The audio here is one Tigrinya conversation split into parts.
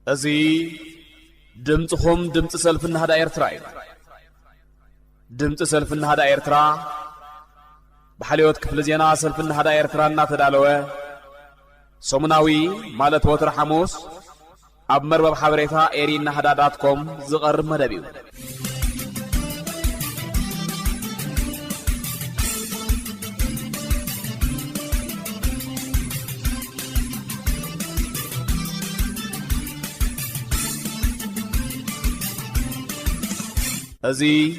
أزي دمتهم دمت سلفنا هذا إيرترا دمت سلفنا هذا إيرترا بحاليوت كفل زينا سلفنا هذا إيرترا ناتدالوه سومناوي مالت وتر حموس أب مربب حبريتا إيرين هذا.com زغر مدبيو أزي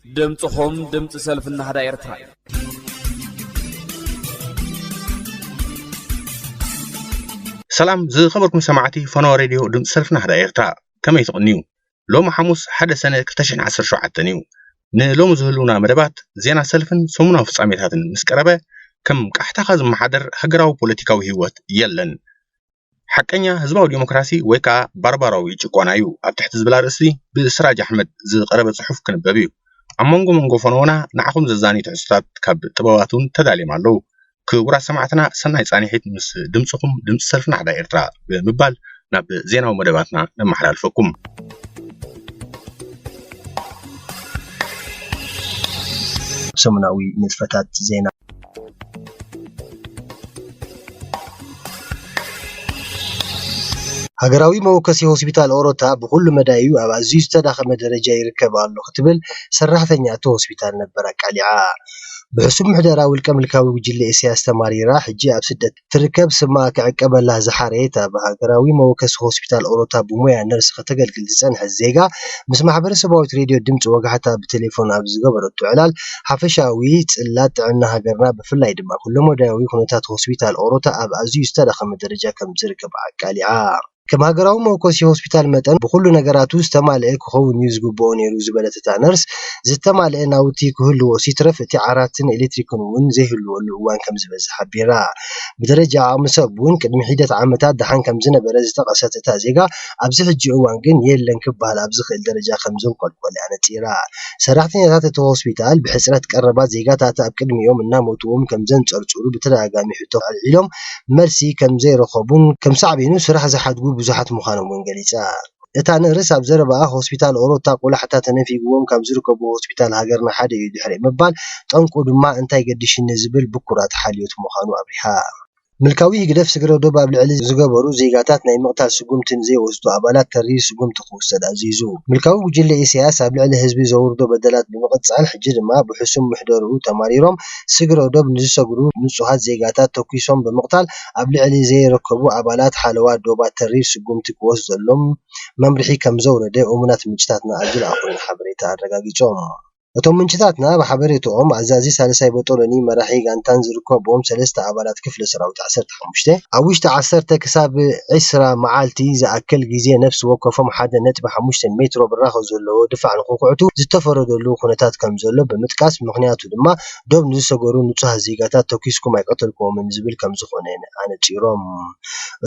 دمتهم دمت سلفنا هذا إيرترا سلام زي خبركم سمعتي فنو راديو دمت سلفنا هذا إيرترا كما يتقنيو لوم حموس حدا سنة كتشن عصر شو عتنيو نلوم زهلونا مدبات زينا سلفن سمونا في صاميت هذا المسكربة كم كاحتخذ محضر هجراو بوليتيكاو هيوت يلن حقنيا هزباو ديمقراسي ويكا بارباراوي يجقونايو اب تحت زبلار اسلي بسراج احمد زي قربة صحف كنبابيو امونغو فنونا نعخم ززاني تحسطات كاب تبواتون تدالي مالو كورا سمعتنا سناي صانيحيت مس دمصكم دمص سلفنا على إيرترا بمبال ناب زينا ومدباتنا نمحلالفكم سمناوي نتفتات زينا هاجراوي موكسي هوسبيتال أوروتا بكل مدايو أو عزيز تداخل مدرجة يركب على ختبل سرحتني أتو هوسبيتال نبرك عليها بحسب محدراوي الكملكاوي وجل إسياس تماري راح جاء بسدة تركب سما كعقب الله زحاريتا بهاجراوي موكس هوسبيتال أوروتا بمويا نرس ختقل كل هالزيجا مسمع برسبوت راديو دمت وقعتها بتليفون أبز قبل التعلال حفشاوي تلات عنا هاجرنا بفلاي دما كل مداوي كنوتات هوسبيتال أوروتا أب عزيز تداخل مدرجة كم تركب عليها كما هاجراوي موكسي هوسبيتال متن بكل نجاراتو استمالئ كخو نيوز جوبوني روز بلت تانرس زتمالئ ناوتي كهلو سيترف تعاراتن إلكتريكون ون زهلو وان كم زبز حبيرا بدرجة عمسبون كدم حيدة عمتات دحان كم زنا برز تقصت تازيجا أبزح الجوان جن يلن كبها لأبزخ الدرجة خمسون قل يعني تيرا سرحتني ذات هوسبيتال بحسرة قربات زيجات أتأب كدم يوم الناموتوم كم زن ترتولو بترى قامي حتو العلوم مرسي كم زي رخبون كم صعبينو سرح زحد بزحت مخانو منجليسا إتانا رساب زربا هوسبيتال أوروتا قول حتى تنفي قوم كم زركو بهوسبيتال هاجرنا حدا يدحري مبال تنقو دما انتاي قديش النزبل بكرات حاليوت مخانو أبريها ملكاوي قدف سجرو دوبا بالعلي زجبرو زيجاتات ناي مقتل سجوم تنزي وسطو أبالات تري سجوم تخوص عزيزو ملكاوي وجل سياسة بالعلي حزبي زور دو بدلات بمقطع الحجر ما بحسم محضره تماريرهم سجرو دوب نزسجرو نصهات زيجاتات توكيسهم بمقتل بالعلي زي ركبو أبالات حلوات دوبا تري سجوم تخوص لهم ممرحي كم زور ده أمونات مجتاتنا أجل آخرين حبريتا الرجاجي جوم وتم منشتاتنا بحبريتهم عزازي سالساي بطولني مراحي غانتان زركوبهم سلسة عبالات كفل سراوت عسرت حمشته عوشت عسرت كساب عسرة معالتي إذا أكل جزية نفس وقفهم حدا نتبع حمشت المترو بالراخو زلو دفع عن قوقعته زتفرد له خناتات كم زلو بمتكاس مقنياته دما دوب نزسقورون نتوها زيقاتات توكيسكم يقتلكم من زبل كم زخونين أنا تيروم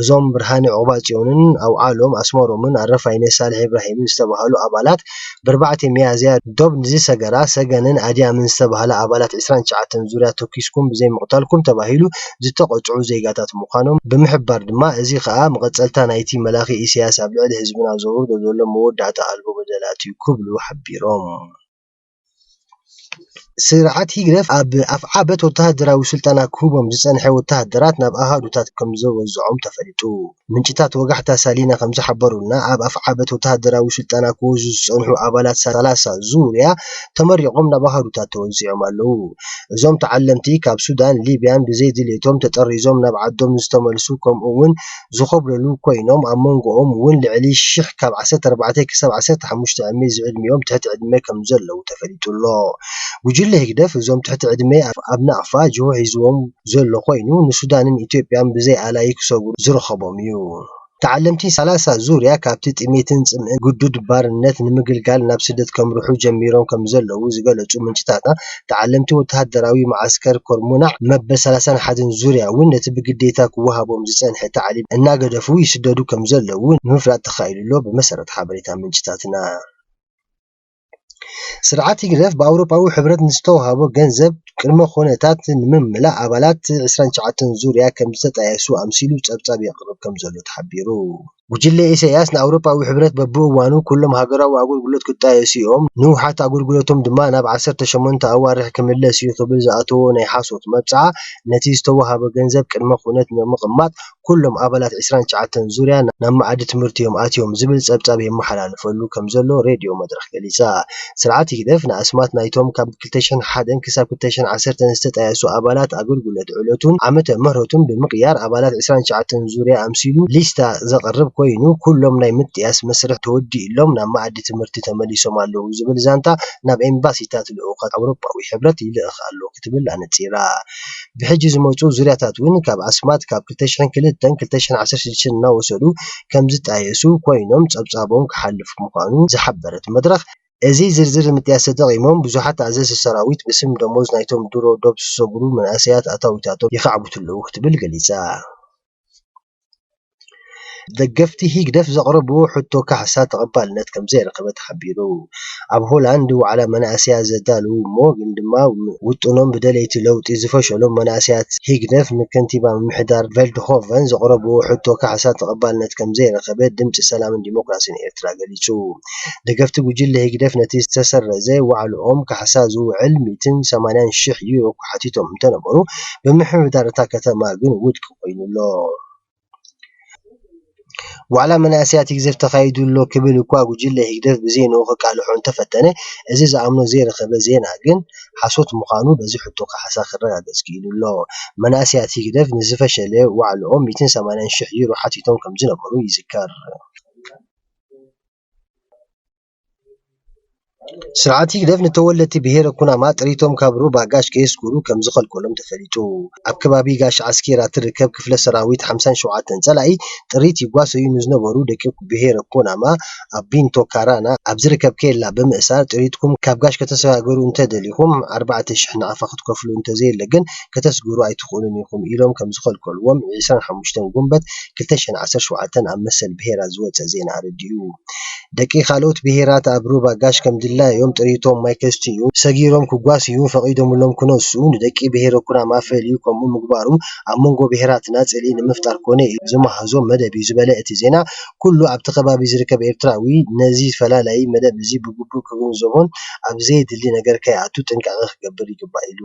زوم برهاني عباتيونن أو عالم أسمارو من الرفعين صالح إبراهيم استبهالو عبالات بربعة ميازيار دوب نزسقر سجنن عادي من استبهال عبالات إسران شعاتن زوريا توكيسكم بزي مقتالكم تباهيلو زتقطعوا زيجاتات مقانم بمحبار دما ازي خا مقتلتان ايتي ملاخي سياسة بالعد حزبنا زور دول مودعة ألبو بدلاتي كبلو حبيروم سرعات هيجرف أفعابت وتهدرا وسلطانا كوبهم جسان حيو تهدرات ناب أهادوتات كمزو والزعوم تفريتو من جتات وقحتا سالينا خمسة حبرونا أفعابت وتهدرا وسلطانا كوزو سنحو عبالات ثلاثة زوريا تمرقهم ناب أهادوتات وزيعم اللو زوم تعلمتي كاب سودان ليبيان بزيد ليتوم تتري زوم ناب عدوم نستملسوكم أون زخوب للو كوينوم أمونغوهم ون لعلي الشيح كاب عسات ربعتيك سبع عسات حمشت عميز علمي يوم تحت عدمي كمزلو تفريتو الله وجل هيك زوم تحت عدمي أبناء فاجو عزوم زل خوينو نسودان إثيوبيا بزي على يكسو زرخبوميو تعلمتي ثلاثة زوريا كابتت إميتن جدود بارنت نمجل قال نبسدت كم روحو جميرون كم زلوا زقلتوا من جتاتنا تعلمتي وتهدراوي معسكر كرمونع مبس ثلاثة حد زوريا وإن تبقديتك وهابهم زسان حتى علي الناقد فوي سددوا كم زلوا نفرات تخيل له بمسرة حبريتها من جتاتنا ስርዓት ይግደፍ በአውሮፓዊ ሕብረት ንዝተዋሃቦ ገንዘብ ቅድመ ኩነታት ንምምላእ ኣባላት 29 ዙርያ ከም ዝተጣየሱ ኣምሲሉ ጸብጻብ የቕርብ ከም ዘሎ ተሓቢሩ ጉጅለ ኢሳያስ ንኣውሮፓዊ ሕብረት በብእዋኑ ኩሎም ሃገራዊ ኣገልግሎት ክጣየሱ እዮም ንውሓት ኣገልግሎቶም ድማ ናብ 18 ኣዋርሕ ክምለስ እዩ ክብል ዝኣተዎ ናይ ሓሶት መብፅዓ ነቲ ዝተዋሃበ ገንዘብ ቅድመ ኩነት ንምቕማጥ ኩሎም ኣባላት 29 ዙርያ ናብ መኣዲ ትምህርቲዮም ኣትዮም ዝብል ጸብጻብ የመሓላልፈሉ ከም ዘሎ ሬድዮ መድረኽ ገሊጻ ስርዓት ይግደፍ ንኣስማት ናይቶም ካብ 2001 ክሳብ 2010 ዝተጣየሱ ኣባላት ኣገልግሎት ዕለቱን ዓመተ ምህረቱን ብምቕያር ኣባላት 29 ዙርያ ኣምሲሉ ሊስታ ዘቕርብ ኮይኑ ኩሎም ናይ ምጥያስ መስርሕ ተወዲኡሎም ናብ መኣዲ ትምህርቲ ተመሊሶም ኣለዉ ዝብል ዛንታ ናብ ኤምባሲታት ልኡኻት ኣውሮፓዊ ሕብረት ይልእኽ ኣሎ ክትብል ኣነፂራ ብሕጂ ዝመፁ ዙርያታት እውን ካብ ኣስማት ካብ 2002-2016 እናወሰዱ ከም ዝጣየሱ ኮይኖም ጸብጻቦም ክሓልፍ ምዃኑ ዝሓበረት መድረኽ እዚ ዝርዝር ምጥያስ ተጠቒሞም ብዙሓት ኣዘዝቲ ሰራዊት ብስም ደሞዝ ናይቶም ድሮ ዶብ ዝሰግሩ መናእሰያት ኣታዊታቶም ይኸዕብትለዉ ክትብል ገሊጻ ደገፍቲ ህግደፍ ዘቕረብዎ ሕቶ ካሕሳ ተቐባልነት ከም ዘይረኸበ ተሓቢሩ ኣብ ሆላንድ ዋዕላ መናእሰያት ዘዳልው እሞ ግን ድማ ውጥኖም ብደለይቲ ለውጢ ዝፈሸሎም መናእሰያት ህግደፍ ንከንቲባ ምምሕዳር ቬልድሆቨን ዘቕረብዎ ሕቶ ካሕሳ ተቐባልነት ከም ዘይረኸበ ድምፂ ሰላምን ዲሞክራሲን ኤርትራ ገሊጹ ደገፍቲ ጉጅለ ህግደፍ ነቲ ዝተሰረዘ ዋዕልኦም ካሕሳ ዝውዕል 180,000 ዩሮ ክሓቲቶም እንተነበሩ ብምምሕዳር እታ ከተማ ግን ውድቂ ኮይኑሎ ዋዕላ መናእሰያት ህግደፍ ተኻይዱሎ ክብል እኳ ጉጅለ ህግደፍ ብዜንኡ ከቃልሖ እንተፈተነ እዚ ዝኣምኖ ዘይረኸበ ዜና ግን ሓሶት ምዃኑ በዚ ሕቶ ካሕሳ ክረጋገጽ ክኢሉሎ መናእሰያት ህግደፍ ንዝፈሸለ ዋዕልኦም 180,000 ዩሮ ሓቲቶም ከም ዝነበሩ ይዝከር ስርዓት ይግደፍ ንተወለድቲ ብሄረ ኩናማ ጥሪቶም ካብ ሩባ ጋሽ ከየስኩሩ ከም ዝኸልከሎም ተፈሊጡ ኣብ ከባቢ ጋሽ ዓስኪራ ትርከብ ክፍለ ሰራዊት 57 ጸላኢ ጥሪት ይጓሰዩ ንዝነበሩ ደቂ ብሄረ ኩናማ ኣብ ቢንቶ ካራና ኣብ ዝርከብ ኬላ ብምእሳር ጥሪትኩም ካብ ጋሽ ከተሰጋገሩ እንተደሊኹም 4,000 ንኣፋ ክትከፍሉ እንተዘየለግን ከተስግሩ ኣይትኽእሉን ኢኹም ኢሎም ከም ዝኸልከልዎም 25 ጉንበት 2017 ኣብ መሰል ብሄራት ዝወፀ ዜና ረዲኡ ደቂ ካልኦት ብሄራት ኣብ ሩባ ጋሽ ከም ድላዮም ጥሪቶም ማይከስትዩ ሰጊሮም ክጓስዩ ፈቒዶምሎም ክነሱ ንደቂ ብሄረ ኩናማ ፈልዩ ከምኡ ምግባሩ ኣብ መንጎ ብሄራትና ጽልኢ ንምፍጣር ኮነ ዝመሃዞም መደብ እዩ ዝበለ እቲ ዜና ኩሉ ኣብቲ ከባቢ ዝርከብ ኤርትራዊ ነዚ ፈላላይ መደብ እዚ ብግቡእ ክግንዘቦን ኣብ ዘይድሊ ነገር ከይኣቱ ጥንቃቐ ክገብር ይግባእ ኢሉ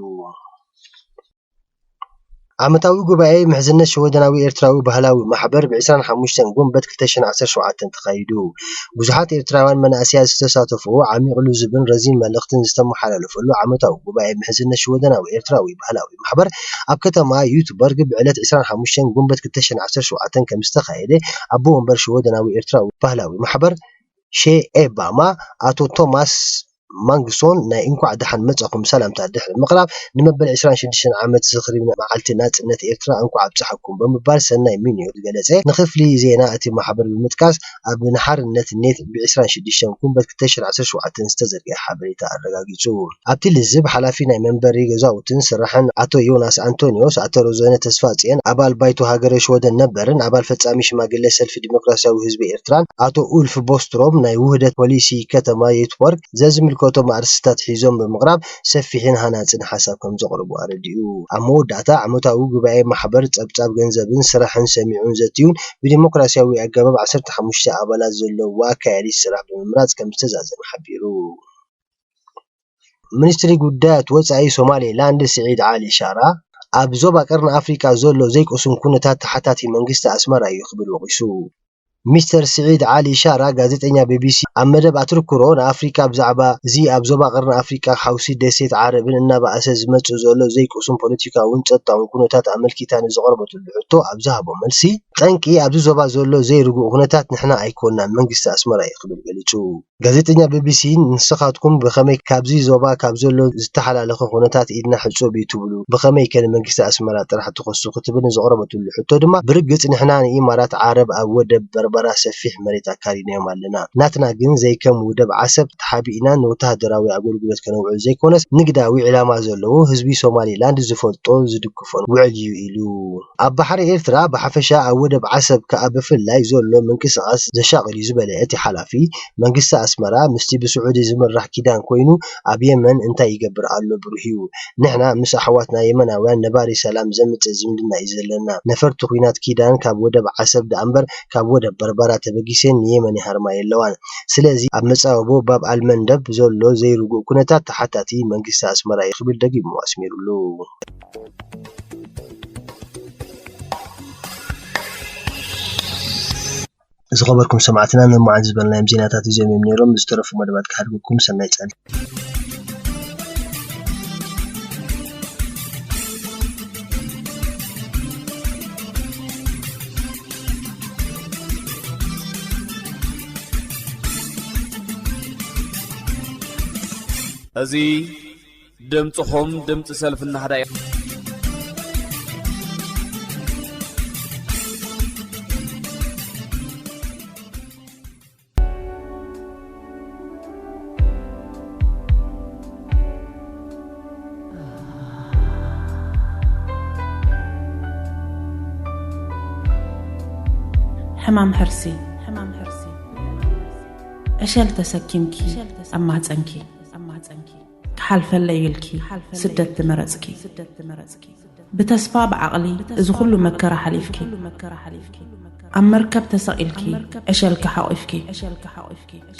ዓመታዊ ጉባኤ ምሕዝነት ሸወደናዊ ኤርትራዊ ባህላዊ ማሕበር ብ25 ጉንበት 2017 ተኻይዱ ብዙሓት ኤርትራውያን መናእሰያት ዝተሳተፍዎ ዓሚቕሉ ዝብን ረዚን መልእኽትን ዝተመሓላለፈሉ ዓመታዊ ጉባኤ ምሕዝነት ሸወደናዊ ኤርትራዊ ባህላዊ ማሕበር ኣብ ከተማ ዩቱበርግ ብዕለት 25 ጉንበት 2017 ከም ዝተኻየደ ኣቦ ወንበር ሸወደናዊ ኤርትራዊ ባህላዊ ማሕበር ሼኤባማ ኣቶ ቶማስ ማንግሶን ናይ እንኳዕ ደሓን መጻኹም ሰላምታ ድሕሪ ምቕራብ ንመበል 26 ዓመት ዝኽሪ መዓልቲ ናጽነት ኤርትራ እንኳዕ ኣብጽሓኩም ብምባል ሰናይ ምንዮት ገለጸ ንኽፍሊ ዜና እቲ ማሕበር ብምጥቃስ ኣብ ንሓርነት ኔት ብ26 ጉንበት 2017 ዝተዘርግሐ ሓበሬታ ኣረጋጊጹ ኣብቲ ልዝብ ሓላፊ ናይ መንበሪ ገዛውትን ስራሕን ኣቶ ዮናስ አንቶኒዮስ ኣቶ ሮዘነ ተስፋጽዮን ኣባል ባይቶ ሃገረ ሸወደን ነበርን ኣባል ፈጻሚ ሽማግለ ሰልፊ ዲሞክራሲያዊ ህዝቢ ኤርትራን ኣቶ ኡልፍ ቦስትሮም ናይ ውህደት ፖሊሲ ከተማ ዩቱበርግ ዘዝምልከቶም ኣርስታት ሒዞም ብምቕራብ ሰፊሕን ሃናጽን ሓሳብ ከም ዘቕርቡ ኣረዲኡ ኣብ መወዳእታ ዓመታዊ ጉባኤ ማሕበር ጸብጻብ ገንዘብን ስራሕን ሰሚዑን ዘትዩን ብዲሞክራሲያዊ ኣገባብ 15 ኣባላት ዘለዎ ኣካያዲ ስራሕ ብምምራጽ ከም ዝተዛዘመ ሓቢሩ ሚኒስትሪ ጉዳያት ወጻኢ ሶማሌላንድ ስዒድ ዓሊ ሻራ ኣብ ዞባ ቀርኒ ኣፍሪካ ዘሎ ዘይቆስም ኩነታት ተሓታቲ መንግስቲ ኣስመራ እዩ ክብል ወቂሱ ሚስተር ስዒድ ዓሊ ሻራ ጋዜጠኛ ቢቢሲ ኣብ መደብ ኣትርክሮ ንኣፍሪካ ብዛዕባ እዚ ኣብ ዞባ ቀርኒ ኣፍሪካ ሓውሲ ደሴት ዓረብን እናባእሰ ዝመጽእ ዘሎ ዘይቆስም ፖለቲካውን ጸጥታውን ኩነታት ኣመልኪታ ንዘቕረበትሉ ሕቶ ኣብ ዝሃቦ መልሲ ጠንቂ ኣብዚ ዞባ ዘሎ ዘይርጉእ ኩነታት ንሕና ኣይኮንናን መንግስቲ ኣስመራ እዩ ክብል ገሊጹ ጋዜጠኛ ቢቢሲ ንስኻትኩም ብኸመይ ካብዚ ዞባ ካብ ዘሎ ዝተሓላለኸ ኩነታት ኢድና ሕጾብ እዩ ትብሉ ብኸመይ ከ መንግስቲ ኣስመራ ጥራሕ ትኸሱ ክትብል ንዘቕረበትሉ ሕቶ ድማ ብርግጽ ንሕና ንኢማራት ዓረብ ኣብ ወደብ በርበራ ሰፊሕ መሬት ኣካሪድናዮም ኣለና ናትና ግን ዘይከም ውደብ ዓሰብ ተሓቢእና ንወተሃደራዊ ኣገልግሎት ከነውዕል ዘይኮነስ ንግዳዊ ዕላማ ዘለዎ ህዝቢ ሶማሌላንድ ዝፈልጦ ዝድግፎን ውዕል እዩ ኢሉ ኣብ ባሕሪ ኤርትራ ብሓፈሻ ኣብ ወደብ ዓሰብ ከዓ ብፍላይ ዘሎ ምንቅስቓስ ዘሻቕል እዩ ዝበለ እቲ ሓላፊ መንግስቲ ኣስመራ ምስቲ ብስዑዲ ዝምራሕ ኪዳን ኮይኑ ኣብ የመን እንታይ ይገብር ኣሎ ብሩሂዩ ንሕና ምስ ኣሕዋትና የመናውያን ነባሪ ሰላም ዘምጽእ ዝምድና እዩ ዘለና ነፈርቲ ኩናት ኪዳን ካብ ወደብ ዓሰብ ዳእምበር ካብ ወደብ በርበራ ተበጊሰን የመን ይሃርማ የለዋን ስለዚ ኣብ መጻወቦ ባብ ኣልመንደብ ዘሎ ዘይርጉእ ኩነታት ተሓታቲ መንግስቲ ኣስመራ ይኽብል ደጊሙ ኣስሚሩሉ ዝኸበርኩም ሰማዕትና ንማዓዝ ዝበልናዮም ዜናታት እዚኦም እዮም ነይሮም ዝተረፉ መደባት ክሓድጉኩም ሰናይ ጸል እዚ ድምጽኹም ድምጽ ሰልፍና ሃዳይ حمام حرسي أشل تسكيمكي أما تنكي كحال فليلكي سدت مرزكي بتسباب عقلي إذا كل مكر حليفكي أم مركب تسائلكي أشل كحائفكي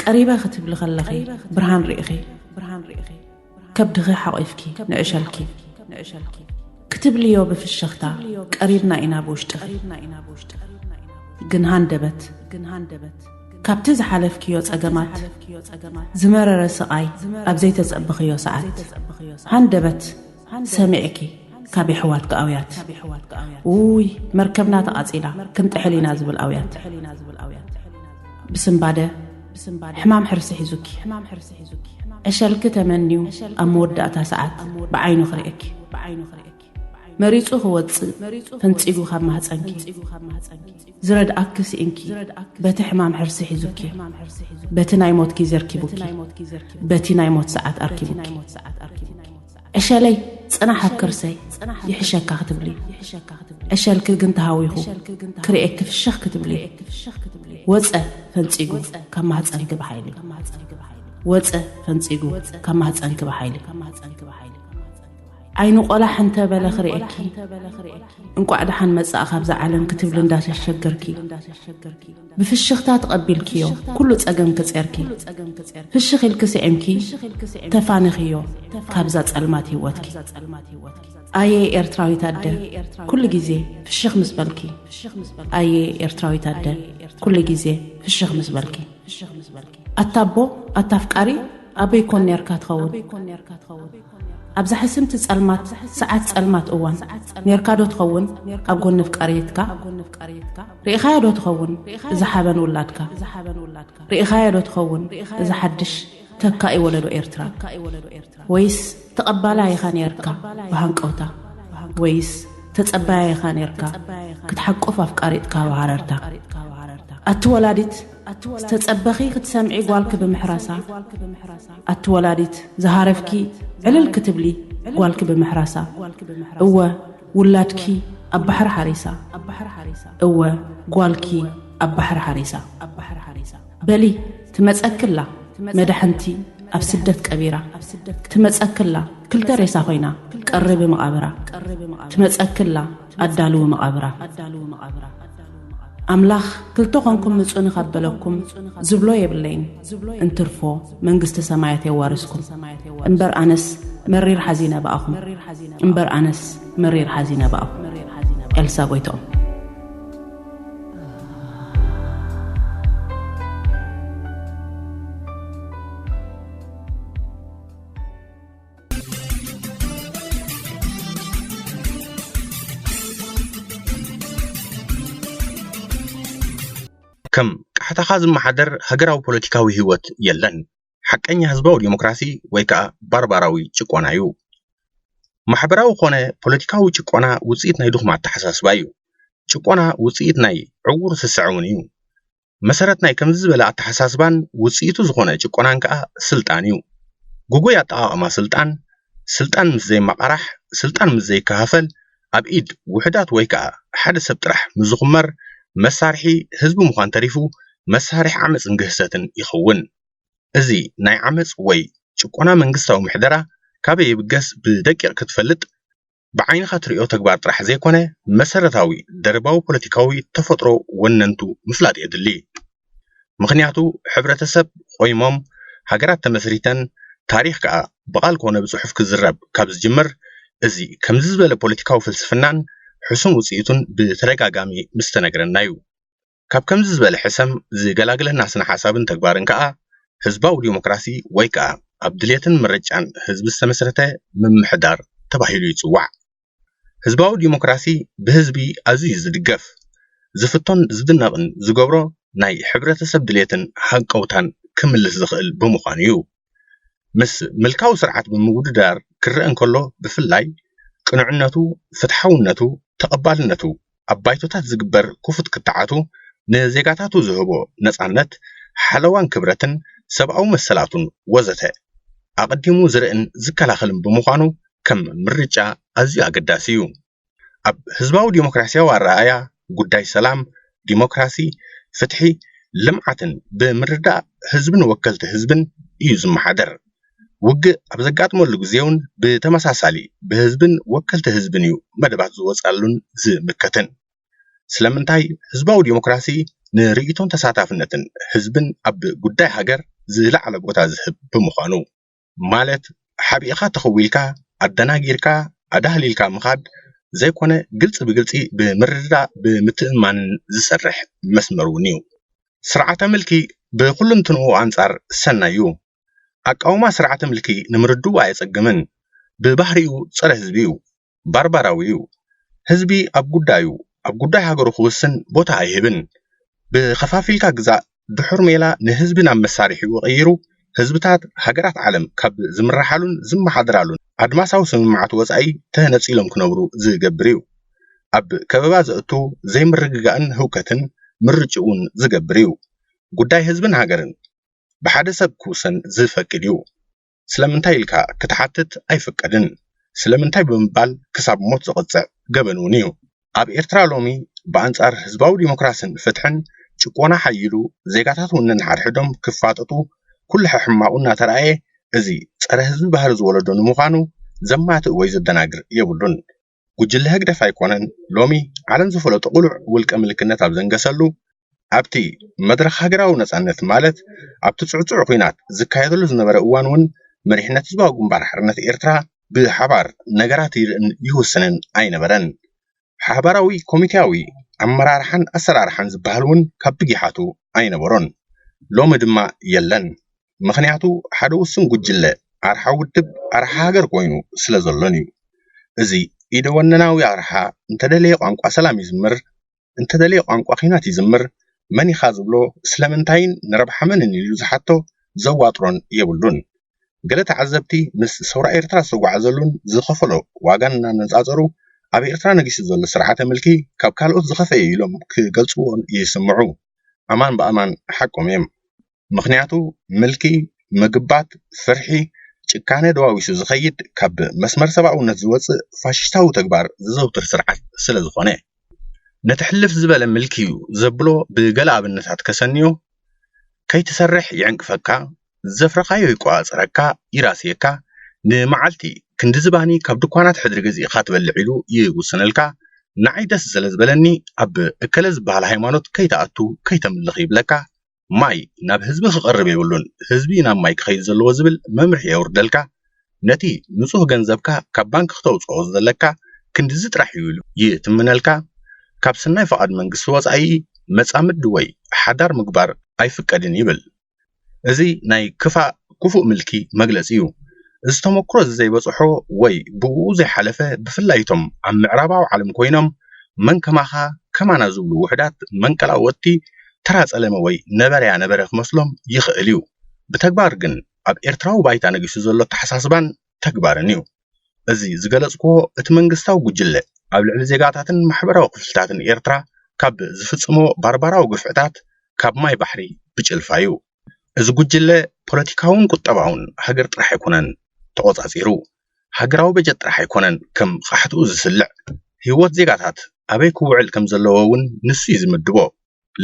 قريبا ختب لغلخي برهان رئخي كبدغي حائفكي نعشلكي كتب لي يوب في الشخطة قريبنا إنا بوشت جنهان دبت كابتز حلف كيو صقمات زمرر سقاي ابزي تزبخيو ساعات هندبت سمعكي كابي حوات قاويات وي مركبنا تقاصيلا كنت حلينا زبل قاويات بسم بعده حمام حرسي حزوكي اشلك تمنيو اموداتا ساعات بعينو خريك مريصو هوص فنصيغو خاب محصنكي زرد اكسي انكي بتحمام حرسي حزوكي بتناي موت كي زركيبوكي بتناي موت ساعات اركيبوكي اشالي صنا حكرسي يحشكا كتبلي اشالك كنت هاويخو كريك في الشخ كتبلي وص فنصيغو كما محصنك بحيلي وص فنصيغو كما محصنك بحيلي عينو قلا حنت بلا خريكي انكو عدحان مصا خابز عالم كتب لنداش الشجركي بفشختا تقبلكيو كله صقم كصيركي فشخ الكسعمكي تفانخيو كابزا صلمات هيوتكي اي ارتراوي تاده كل غزي فشخ مسبلكي اي ارتراوي تاده كل غزي فشخ مسبلكي اتابو اتافقاري ابي كون نيركا تخون أبزح سمت صلمات ساعات صلمات أوان نيركادو تخون أبغون نفقريتكا ريخايدو تخون إذا حابن ولادكا ريخايدو تخون إذا حدش تكاي ولدو إيرترا ويس تقبلا يخان يركا بهانقوتا ويس تتصبايا يخان يركا كتحقف أفقاريتكا وعررتا أتولادت تتصبخي كتسمعي قوالك بمحراسة أتولادت زهارفكي علل كتبلي قوالك بمحراسة هو ولادكي أبحر حريسة هو قوالكي أبحر حريسة بلي تمتأكلا مدحنتي أفسدت كبيرة تمتأكلا كل تريسا خوينا قرب مقابرة تمتأكلا أدالو مقابرة أملاخ كلتوخنكم مصون خبلكم زبلو يبلين انترفو منغست سمايات يوارسكم انبر أنس مرير حزينة بأخم انبر أنس مرير حزينة بأخم إلسا بويتو كم كحتخاز محدر هجراو بوليتيكاوي هيوت يلن حقني حزباو ديمقراسي ويكا بارباراوي چقونايو محبراو خونه بوليتيكاوي چقونا وصيت ناي دوخ ما تحساسبايو چقونا وصيت ناي عور سسعونيو مسرت ناي كمز بلا تحساسبان وصيتو زخونه چقونان كا سلطانيو غوغو ياطا سلطان زي مقرح سلطان زي كهفل ابيد وحدات ويكا حد سبطرح مزخمر مسارحي حزب مخان تريفو مسارح عمص انجهستن يخون እዚ ናይ ዓመጽ ወይ ጭቆና መንግስታዊ ምሕደራ ካበይ ይብገስ ብደቂቕ ክትፈልጥ بعين خاطريو تكبار طرح زي كونه مسارتاوي درباو بوليتيكاوي تفطرو وننتو مفلات يدلي مخنياتو حبرتسب قيمم هاجرات تمسريتن تاريخ كا بقال كونه بصحف كزرب كابز جمر ازي كمزز بلا بوليتيكاو فلسفنان حسن وصيتون بترغاغامي مستنغرنايو كاب كمزز بلا حسم زي غلاغلنا سن حسابن تكبارن كا حزباو ديمقراسي وي كا عبدليتن مرجان حزب السمسرته ممحدار تباهيلو يصوع حزباو ديمقراسي بحزبي أزي زدقف زفتون زدناقن زقبرو ناي حبرتسب دليتن حقوتان كملس زخل بمخانيو مس ملكاو سرعات بموجود دار كرئن كله بفلاي قنعنتو فتحونتو تقبالنتو أبايتوتات زقبر كفت كتعاتو نزيقاتاتو زهبو نصعنت حلوان كبرتن سبعو مسلاتون وزته أقدمو زرئن زكالاخلن بمخانو كم مرجع أزي أقداسيو أب حزباو ديمقراسيا والرأيا قداي سلام ديمقراسي فتحي لمعتن بمرداء حزبن وكلت حزبن يوزم محادر وق أبزقات مولو زيون بتمساسالي بحزبن وكلت حزبن يو مدبات زوز ألون زي مكتن سلامنتاي حزباو ديمقراسي نريتون تساتافنتن حزبن أب قداي حجر زي لعلا قوتا زهب بمخانو مالت حبيقا تخويلكا أدناغيركا أدهليلكا مخاد زي كونه قلت بقلتي بمرداء بمتئمان زسرح مسمرونيو سرعة ملكي بكل تنو أنصار سنايو أقاوما سرعة ملكي نمردو عيسقمن ببحريو صره هزبيو بارباراويو هزبي أب قداي هاقرو خوصن بوتا عيهبن بخفافيلكا قزاء دحور ميلا نهزبنا مساريحي وغيرو ህዝብታት ሃገራት ዓለም ካብ ዝምራሓሉን ዝመሓደራሉን ኣድማሳዊ ስምምዓት ወጻኢ ተነጺሎም ክነብሩ ዝገብር እዩ ኣብ ከበባ ዘእቱ ዘይምርግጋእን ህውከትን ምርጭውን ዝገብር እዩ ጉዳይ ህዝብን ሃገርን ብሓደ ሰብ ክውሰን ዝፈቅድ እዩ ስለምንታይ ኢልካ ክትሓትት ኣይፍቀድን ስለምንታይ ብምባል ክሳብ ሞት ዝቕፅዕ ገበኑን እዩ ኣብ ኤርትራ ሎሚ ብኣንጻር ህዝባዊ ዲሞክራስን ፍትሕን ጭቆና ሓይሉ ዜጋታት ውንን ሓድሕዶም ክፋጠጡ كل حماؤنا ترى ازي صره حزب ባህር ዝወለዶ ንምዃኑ ዘማትእ ወይ ዘደናግር የብሉን ጉጅለ ህግደፍ ኣይኮነን ሎሚ ዓለም ዝፈለጦ ቁሉዕ ውልቀ ምልክነት ኣብ ዘንገሰሉ ኣብቲ መድረኽ ሃገራዊ ነጻነት ማለት ኣብቲ ጽዕጽዕ ኩናት ዝካየደሉ ዝነበረ እዋን እውን መሪሕነት ህዝባዊ ግንባር ሓርነት ኤርትራ ብሓባር ነገራት ይውስንን ኣይነበረን ሓባራዊ ኮሚቴያዊ ኣመራርሓን ኣሰራርሓን ዝበሃል እውን ካብ ብጊሓቱ ኣይነበሮን ሎሚ ድማ የለን ምኽንያቱ ሓደ ውስን ጉጅለ ኣርሓ ውድብ ኣርሓ ሃገር ኮይኑ ስለ ዘሎን እዩ እዚ ኢደወነናዊ ኣርሓ እንተደለየ ቋንቋ ሰላም ይዝምር እንተደለየ ቋንቋ ኺናት ይዝምር መን ኢኻ ዝብሎ ስለምንታይን ንረብሓ መንን ኢሉ ዝሓቶ ዘዋጥሮን የብሉን ገለ ተዓዘብቲ ምስ ሰውራ ኤርትራ ዝተጓዓዘሉን ዝኸፈሎ ዋጋን እናነጻጸሩ ኣብ ኤርትራ ነጊሱ ዘሎ ስርዓተ ምልኪ ካብ ካልኦት ዝኸፈየ ኢሎም ክገልጽዎን ይስምዑ ኣማን በኣማን ሓቆም እዮም ምኽንያቱ ምልኪ ምግባት ፍርሒ ጭካነ ደዋዊሱ ዝኸይድ ካብ መስመር ሰብኣውነት ዝወፅእ ፋሽስታዊ ተግባር ዝዘውትር ስርዓት ስለ ዝኾነ ነትሕልፍ ዝበለ ምልኪ ዘብሎ ብገለ ኣብነታት ከሰንዮ ከይትሰርሕ ይዕንቅፈካ ዘፍረኻዮ ይቋፅረካ ይራስየካ ንመዓልቲ ክንዲ ዝባኒ ካብ ድኳናት ሕድሪ ገዚእኻ ትበልዕ ኢሉ ይውስነልካ ንዓይ ደስ ስለ ዝበለኒ ኣብ እከለ ዝበሃል ሃይማኖት ከይተኣቱ ከይተምልኽ ይብለካ ማይ ናብ ህዝቢ ክቐርብ ይብሉን ህዝቢ ናብ ማይ ክኸይድ ዘለዎ ዝብል መምርሒ የውርደልካ ነቲ ንጹህ ገንዘብካ ካብ ባንክ ክተውፅኦ ዘለካ ክንዲ ዝጥራሕ ይብሉ ይትምነልካ ካብ ስናይ ፈቓድ መንግስቲ ወጻኢ መጻምድ ወይ ሓዳር ምግባር ኣይፍቀድን ይብል እዚ ናይ ክፉእ ምልኪ መግለጺ እዩ እዚ ተመክሮ ዘይበጽሖ ወይ ብኡ ዘይሓለፈ ብፍላይቶም ኣብ ምዕራባዊ ዓለም ኮይኖም መን ከማኻ ከማና ዝብሉ ውሕዳት መንቀላወቲ ተራ ጸለመ ወይ ነበርያ ነበረ ክመስሎም ይኽእል እዩ ብተግባር ግን ኣብ ኤርትራዊ ባይታ ነጊሱ ዘሎ ተሓሳስባን ተግባርን እዩ እዚ ዝገለጽክዎ እቲ መንግስታዊ ጉጅለ ኣብ ልዕሊ ዜጋታትን ማሕበራዊ ክፍልታትን ኤርትራ ካብ ዝፍጽሞ ባርባራዊ ግፍዕታት ካብ ማይ ባሕሪ ብጭልፋ እዩ እዚ ጉጅለ ፖለቲካውን ቁጠባውን ሃገር ጥራሕ ኣይኮነን ተቆጻጺሩ ሃገራዊ በጀት ጥራሕ ኣይኮነን ከም ቃሕትኡ ዝስልዕ ህይወት ዜጋታት ኣበይ ክውዕል ከም ዘለዎ እውን ንሱ ይዝምድቦ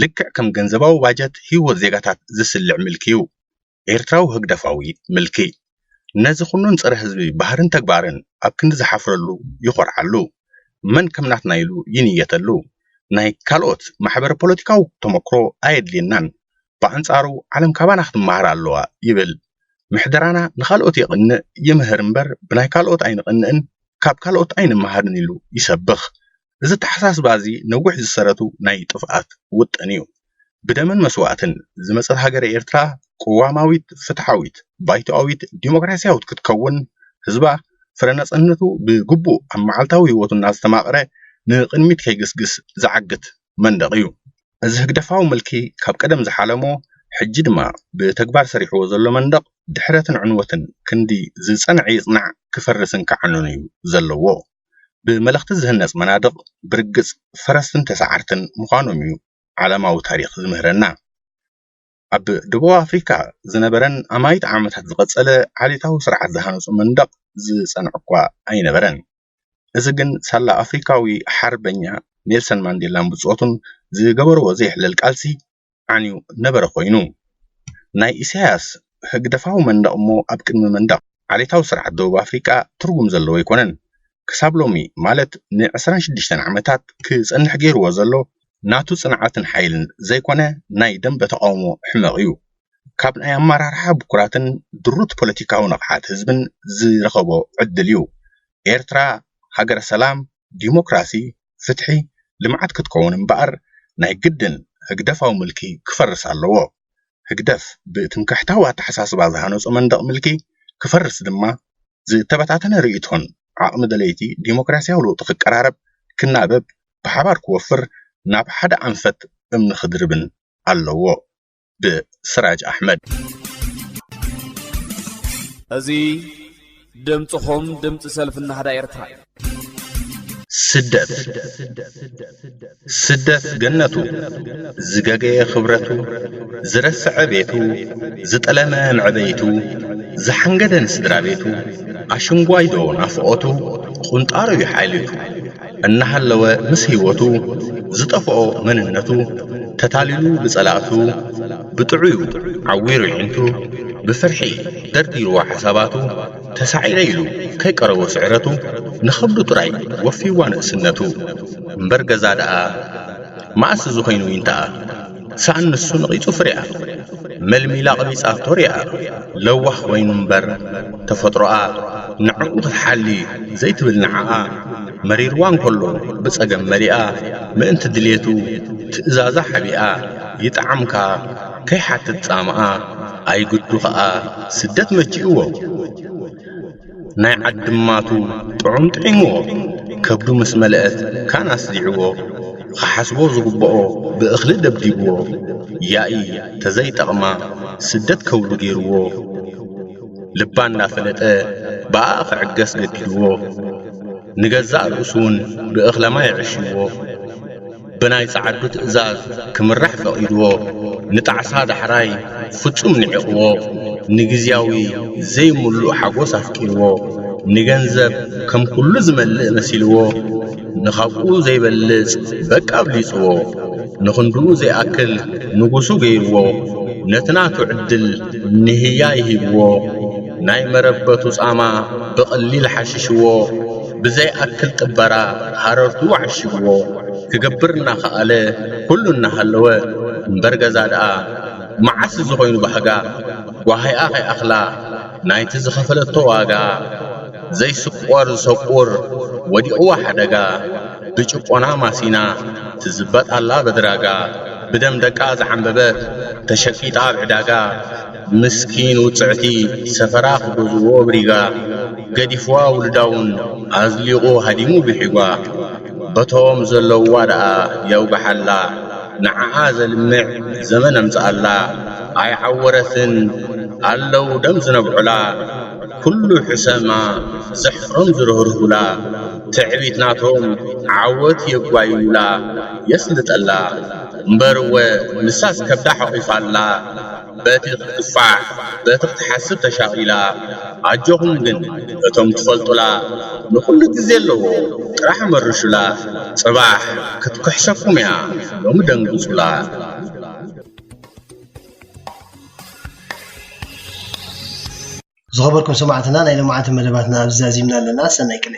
ልክዕ ከም ገንዘባዊ ባጀት ህይወት ዜጋታት ዝስልዕ ምልኪ እዩ ኤርትራዊ ህግደፋዊ ምልኪ ነዚ ኩኑን ፀረ ህዝቢ ባህርን ተግባርን ኣብ ክንዲ ዝሓፍረሉ ይኮርዓሉ መን ከምናትና ኢሉ ይንየተሉ ናይ ካልኦት ማሕበር ፖለቲካዊ ተመክሮ ኣየድልየናን ብኣንጻሩ ዓለም ካባና ክትመሃር ኣለዋ ይብል ምሕደራና ንኻልኦት ይቕንእ ይምህር እምበር ብናይ ካልኦት ኣይንቕንእን ካብ ካልኦት ኣይንመሃርን ኢሉ ይሰብኽ እዚ ተሓሳስባ እዚ ነዊሕ ዝሰረቱ ናይ ጥፍኣት ውጥን እዩ ብደምን መስዋዕትን ዝመፀት ሃገር ኤርትራ قواماويت فتحاويت بايتاويت ديمقراطياويت كتكون حزبا فرنصنتو بغبو امعالتاوي هوتو ناس تماقره نقنميت كيغسغس زعقت مندقيو እዚ ህግደፋው መልኪ ካብ ቀደም ዝሓለሞ ሕጂ ድማ ብተግባር ሰሪሕዎ ዘሎ መንደቅ ድሕረትን ዕንወትን ክንዲ ዝጸንዕ ይጽናዕ ክፈርስን ከዓኑን እዩ ዘለዎ ብመለኽቲ ዝህነጽ መናድቕ ብርግጽ ፈረስትን ተሰዓርትን ምዃኖም እዩ ዓለማዊ ታሪኽ ዝምህረና ኣብ ደቡብ ኣፍሪካ ዝነበረን ኣማይት ዓመታት ዝቐጸለ ዓሌታዊ ስርዓት ዝሃነጹ መንደቕ ዝጸንዕ እኳ ኣይነበረን እዚ ግን ሳላ ኣፍሪካዊ ሓርበኛ ኔልሰን ማንዴላን ብጽኦቱን ዝገበርዎ ዘይሕለል ቃልሲ ዓንዩ ነበረ ኮይኑ ናይ ኢሳያስ ህግደፋዊ መንደቕ እሞ ኣብ ቅድሚ መንደቕ ዓሌታዊ ስርዓት ደቡብ ኣፍሪካ ትርጉም ዘለዎ ይኮነን ክሳብ ሎሚ ማለት ን26 ዓመታት ክጸንሕ ገይርዎ ዘሎ ናቱ ጽንዓትን ሓይልን ዘይኮነ ናይ ደንበ ተቃውሞ ሕመቕ እዩ ካብ ናይ ኣመራርሓ ብኩራትን ድሩት ፖለቲካዊ ንቕሓት ህዝብን ዝረኸቦ ዕድል እዩ ኤርትራ ሃገረ ሰላም ዲሞክራሲ ፍትሒ ልምዓት ክትከውን እምበኣር ናይ ግድን ህግደፋዊ ምልኪ ክፈርስ ኣለዎ ህግደፍ ብትምክሕታዊ ኣተሓሳስባ ዝሃነፁ መንደቕ ምልኪ ክፈርስ ድማ ዝተበታተነ ርእይቶን ዓቕሚ ደለይቲ ዲሞክራሲያዊ ለውጢ ክቀራረብ ክናበብ ብሓባር ክወፍር ናብ ሓደ ኣንፈት እምኒ ክድርብን ኣለዎ ብስራጅ ኣሕመድ እዚ ድምፅኹም ድምፂ ሰልፍና ሃዳ ኤርትራ ስደት ገነቱ ዝገገየ ክብረቱ ዝረስዐ ቤቱ ዝጠለመ ምዕበይቱ ዝሓንገደን ስድራ ቤቱ ኣሽንጓይዶ ናፍቆቱ ቁንጣሮ ይሓይልቱ እናሃለወ ምስ ህይወቱ ዝጠፍኦ መንነቱ ተታሊሉ ብጸላእቱ ብጥዑዩ ዓዊሩ ይዕንቱ ብፍርሒ ደርዲሩ ሓሳባቱ ተሳዒረ ኢሉ ከይቀረቦ ስዕረቱ ንኸብዱ ጥራይ ወፊዋ ንእስነቱ እምበር ገዛ ደኣ ማእስ ዝኾይኑ ይንተኣ ሳእንሱ ንቒፁ ፍርያ መልሚላ ቐቢጻ ቶርያ ለዋሕ ኮይኑ እምበር ተፈጥሮኣ ንዕኡ ክትሓሊ ዘይትብል ንዓኣ መሪርዋ እንከሎ ብጸገም መሊኣ ምእንቲ ድልየቱ ትእዛዛ ሓቢኣ ይጣዓምካ ከይሓትት ጻምኣ ኣይግዱ ኸኣ ስደት መቺእዎ ናይ ዓድማቱ ጥዑም ጥዒምዎ ከብዱ ምስ መልአት ካናስ ዲዕዎ ክሓስቦ ዝግብኦ ብእኽሊ ደብዲብዎ ያኢ ተዘይጠቕማ ስደት ከውሉ ገይርዎ ልባ እንዳፈለጠ በኣ ክዕገስ ገዲድዎ ንገዛእ ርእሱን ብእኽለማ ይዕሽዎ ብናይ ጻዓዱ ትእዛዝ ክምራሕ ፈቒድዎ ንጣዕሳ ዳሕራይ ፍጹም ንዕቕዎ ንግዚያዊ ዘይምሉእ ሓጎስ ኣፍቂርዎ ንገንዘብ ከም ኩሉ ዝመልእ መሲልዎ ንኻብኡ ዘይበልጽ በቃ ብሊጽዎ ንኽንድኡ ዘይኣክል ንጉሱ ገይርዎ ነትናቱ ዕድል ንህያ ይሂብዎ ናይ መረበቱ ጻማ ብቐሊል ሓሽሽዎ ብዘይኣክል ጥበራ ሃረርቱ ዓሽግዎ ክገብርና ኸኣለ ኩሉ እናሃለወ እምበር ገዛ ደኣ መዓስ ዝኾይኑ ባህጋ ዋሃይኣ ኸይኣኽላ ናይቲ ዝኸፈለቶ ዋጋ ዘይስቆር ዝሰቁር ወዲቕዋ ሓደጋ ብጭቆና ማሲና ትዝበጣላ በድራጋ ብደም ደቃ ዝዓንበበት ተሸቂጣ ብዕዳጋ ምስኪን ውፅዕቲ ሰፈራ ክገዝዎ ብሪጋ ገዲፍዋ ውልዳውን ኣዝሊቑ ሃዲሙ ብሒጓ በቶም ዘለውዋ ደኣ የውጋሓላ ንዓዓ ዘልምዕ ዘመን ኣምፅኣላ ኣይዓወረትን ኣለው ደም ዝነብዑላ ኩሉ ሕሰማ ዘሕፍሮም ዝርህርሁላ ትዕቢት ናቶም ዓወት የጓይዩላ የስልጠላ እምበርወ ንሳስ ከብዳ ሓቂፋላ በቲ ክትፋዕ በቲ ክትሓስብ ተሻቒላ ኣጆኹም ግን እቶም ትፈልጡላ ንኹሉ ግዜ ኣለዎ ጥራሕ መርሹላ ጽባሕ ክትኩሕሰኩም እያ ሎሚ ደንግጹላ ዝኸበርኩም ሰማዕትና ናይ ሎማዓት መደባትና ኣብዛዚምና ኣለና ሰናይ ቅነ